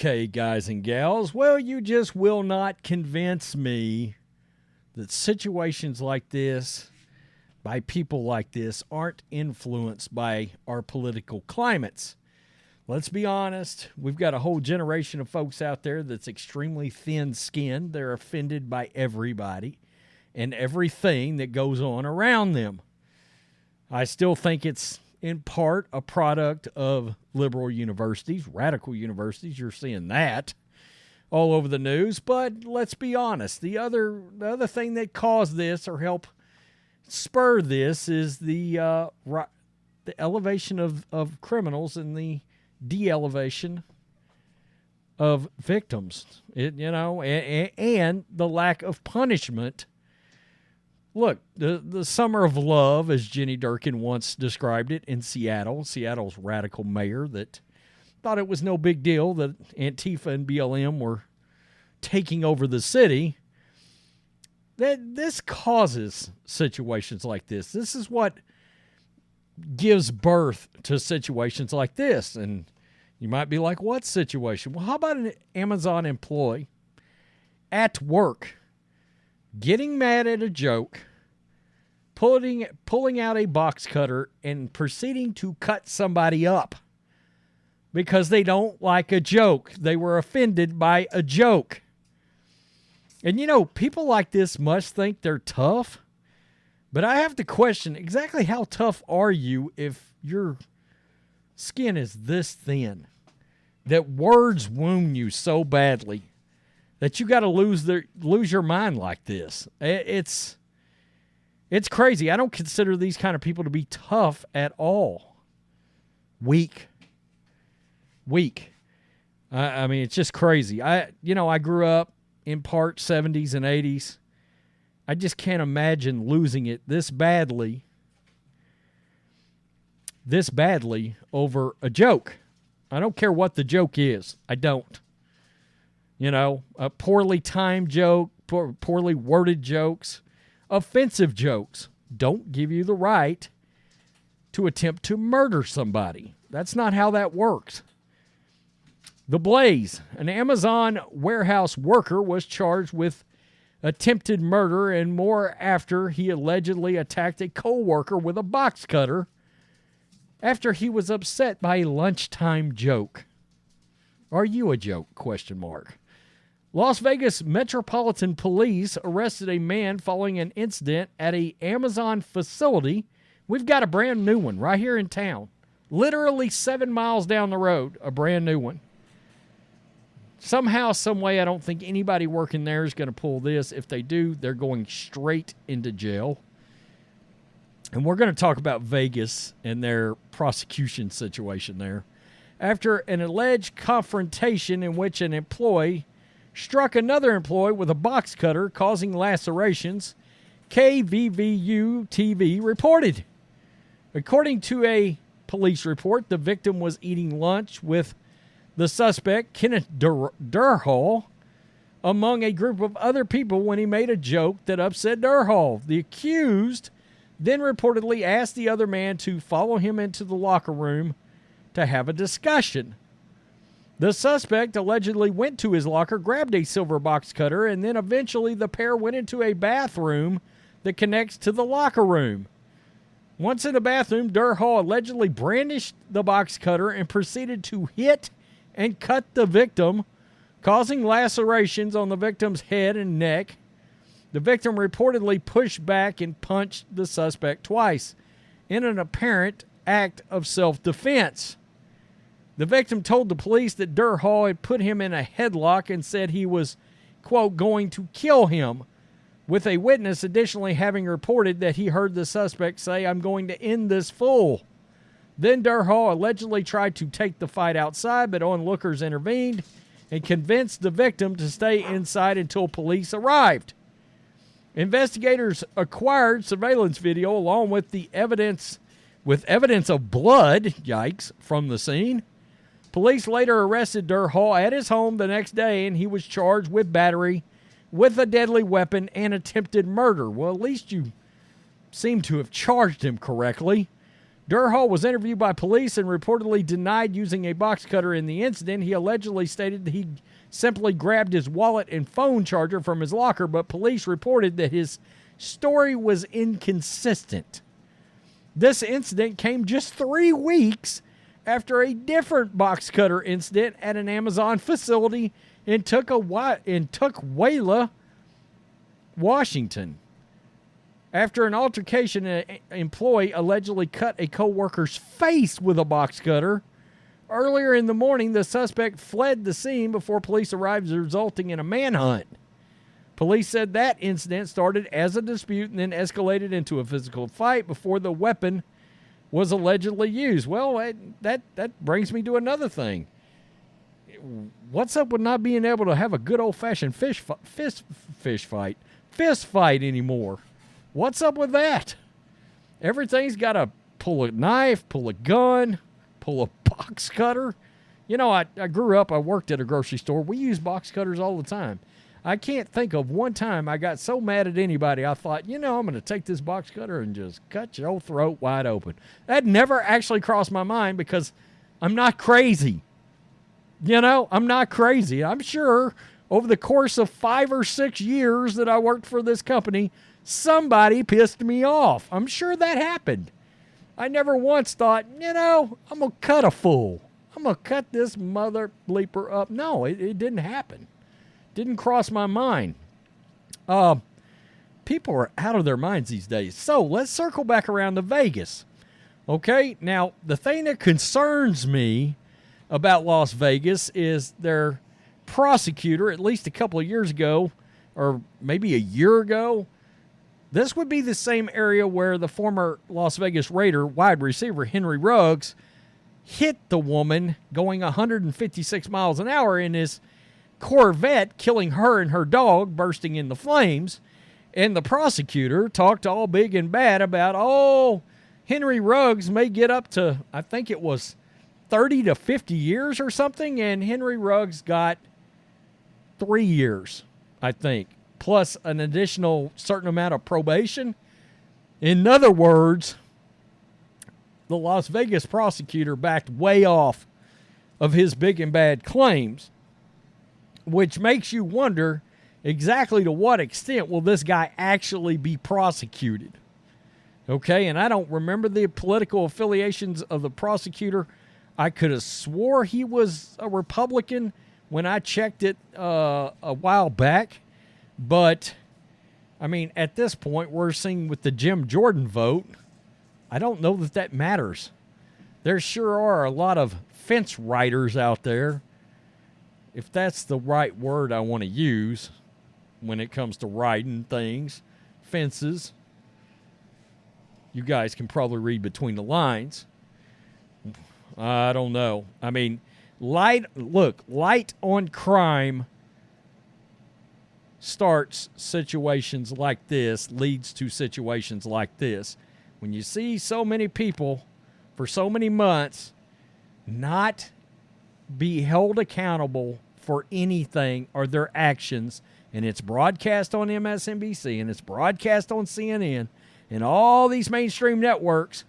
Okay, guys and gals, well, you just will not convince me that situations like this, by people like this, aren't influenced by our political climates. Let's be honest, we've got a whole generation of folks out there that's extremely thin-skinned. They're offended by everybody and everything that goes on around them. I still think it's in part a product of liberal universities, radical universities. You're seeing that all over the news. But let's be honest, the other thing that caused this or help spur this is the elevation of criminals and the de-elevation of victims. And the lack of punishment. Look, the summer of love, as Jenny Durkin once described it in Seattle, Seattle's radical mayor that thought it was no big deal that Antifa and BLM were taking over the city. This causes situations like this. This is what gives birth to situations like this. And you might be like, what situation? Well, how about an Amazon employee at work getting mad at a joke, pulling out a box cutter and proceeding to cut somebody up because they don't like a joke. They were offended by a joke. And people like this must think they're tough, but I have to question exactly how tough are you if your skin is this thin, that words wound you so badly that you got to lose your mind like this. It's crazy. I don't consider these kind of people to be tough at all. Weak. I mean, it's just crazy. I grew up in part 70s and 80s. I just can't imagine losing it this badly over a joke. I don't care what the joke is. I don't. A poorly timed joke, poorly worded jokes, offensive jokes don't give you the right to attempt to murder somebody. That's not how that works. The Blaze, an Amazon warehouse worker, was charged with attempted murder and more after he allegedly attacked a co-worker with a box cutter after he was upset by a lunchtime joke. Are you a joke? ? Las Vegas Metropolitan Police arrested a man following an incident at an Amazon facility. We've got a brand new one right here in town. Literally 7 miles down the road, a brand new one. Somehow, some way, I don't think anybody working there is going to pull this. If they do, they're going straight into jail. And we're going to talk about Vegas and their prosecution situation there. After an alleged confrontation in which an employee struck another employee with a box cutter, causing lacerations, KVVU-TV reported. According to a police report, the victim was eating lunch with the suspect, Kenneth Durhall, among a group of other people when he made a joke that upset Durhall. The accused then reportedly asked the other man to follow him into the locker room to have a discussion. The suspect allegedly went to his locker, grabbed a silver box cutter, and then eventually the pair went into a bathroom that connects to the locker room. Once in the bathroom, Durhall allegedly brandished the box cutter and proceeded to hit and cut the victim, causing lacerations on the victim's head and neck. The victim reportedly pushed back and punched the suspect twice in an apparent act of self-defense. The victim told the police that Durhall had put him in a headlock and said he was, quote, going to kill him, with a witness additionally having reported that he heard the suspect say, "I'm going to end this fool." Then Durhall allegedly tried to take the fight outside, but onlookers intervened and convinced the victim to stay inside until police arrived. Investigators acquired surveillance video along with evidence of blood, yikes, from the scene. Police later arrested Durhall at his home the next day, and he was charged with battery with a deadly weapon and attempted murder. Well, at least you seem to have charged him correctly. Durhall was interviewed by police and reportedly denied using a box cutter in the incident. He allegedly stated that he simply grabbed his wallet and phone charger from his locker, but police reported that his story was inconsistent. This incident came just 3 weeks after a different box cutter incident at an Amazon facility in Tukwila, Washington. After an altercation, an employee allegedly cut a co-worker's face with a box cutter. Earlier in the morning, the suspect fled the scene before police arrived, resulting in a manhunt. Police said that incident started as a dispute and then escalated into a physical fight before the weapon was allegedly used. Well, that brings me to another thing. What's up with not being able to have a good old-fashioned fist fight anymore? What's up with that? Everything's got to pull a knife, pull a gun, pull a box cutter. You know, I grew up, I worked at a grocery store. We use box cutters all the time. I can't think of one time I got so mad at anybody, I thought, I'm going to take this box cutter and just cut your throat wide open. That never actually crossed my mind because I'm not crazy. I'm not crazy. I'm sure over the course of 5 or 6 years that I worked for this company, somebody pissed me off. I'm sure that happened. I never once thought, I'm going to cut a fool. I'm going to cut this mother bleeper up. No, it didn't happen. Didn't cross my mind. People are out of their minds these days. So let's circle back around to Vegas. Okay, now the thing that concerns me about Las Vegas is their prosecutor, at least a couple of years ago, or maybe a year ago, this would be the same area where the former Las Vegas Raider wide receiver Henry Ruggs hit the woman going 156 miles an hour in his Corvette, killing her and her dog, bursting into flames. And the prosecutor talked all big and bad about, Henry Ruggs may get up to, I think it was 30 to 50 years or something, and Henry Ruggs got 3 years, I think, plus an additional certain amount of probation. In other words, the Las Vegas prosecutor backed way off of his big and bad claims, which makes you wonder exactly to what extent will this guy actually be prosecuted. Okay, and I don't remember the political affiliations of the prosecutor. I could have swore he was a Republican when I checked it a while back. But, I mean, at this point, we're seeing with the Jim Jordan vote, I don't know that matters. There sure are a lot of fence riders out there, if that's the right word I want to use when it comes to riding things, fences. You guys can probably read between the lines. I don't know. I mean, light on crime starts situations like this, leads to situations like this. When you see so many people for so many months not be held accountable for anything or their actions, and it's broadcast on MSNBC and it's broadcast on CNN and all these mainstream networks,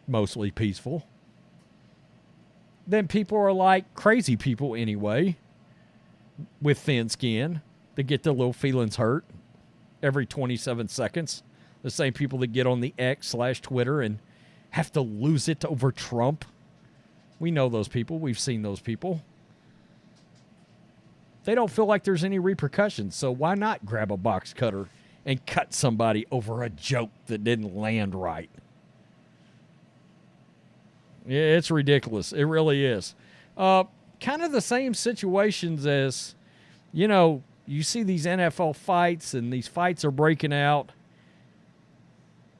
mostly peaceful, then people are like crazy people anyway, with thin skin, that get their little feelings hurt every 27 seconds. The same people that get on the X/Twitter and have to lose it over Trump. We know those people. We've seen those people. They don't feel like there's any repercussions, so why not grab a box cutter and cut somebody over a joke that didn't land right? Yeah, it's ridiculous. It really is. Kind of the same situations as, you see these NFL fights, and these fights are breaking out,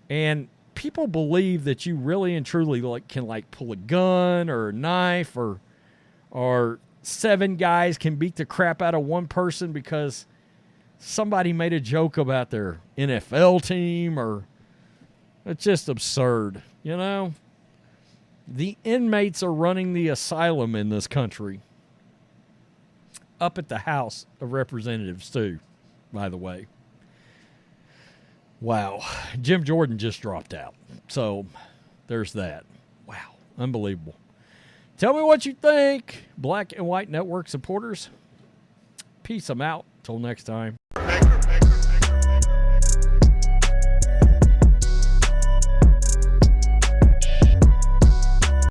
and people believe that you really and truly can pull a gun or a knife, or 7 guys can beat the crap out of one person because somebody made a joke about their NFL team, or it's just absurd, The inmates are running the asylum in this country. Up at the House of Representatives, too, by the way. Wow. Jim Jordan just dropped out. So there's that. Wow, unbelievable. Tell me what you think, Black and White Network supporters. Peace. I'm out. Till next time.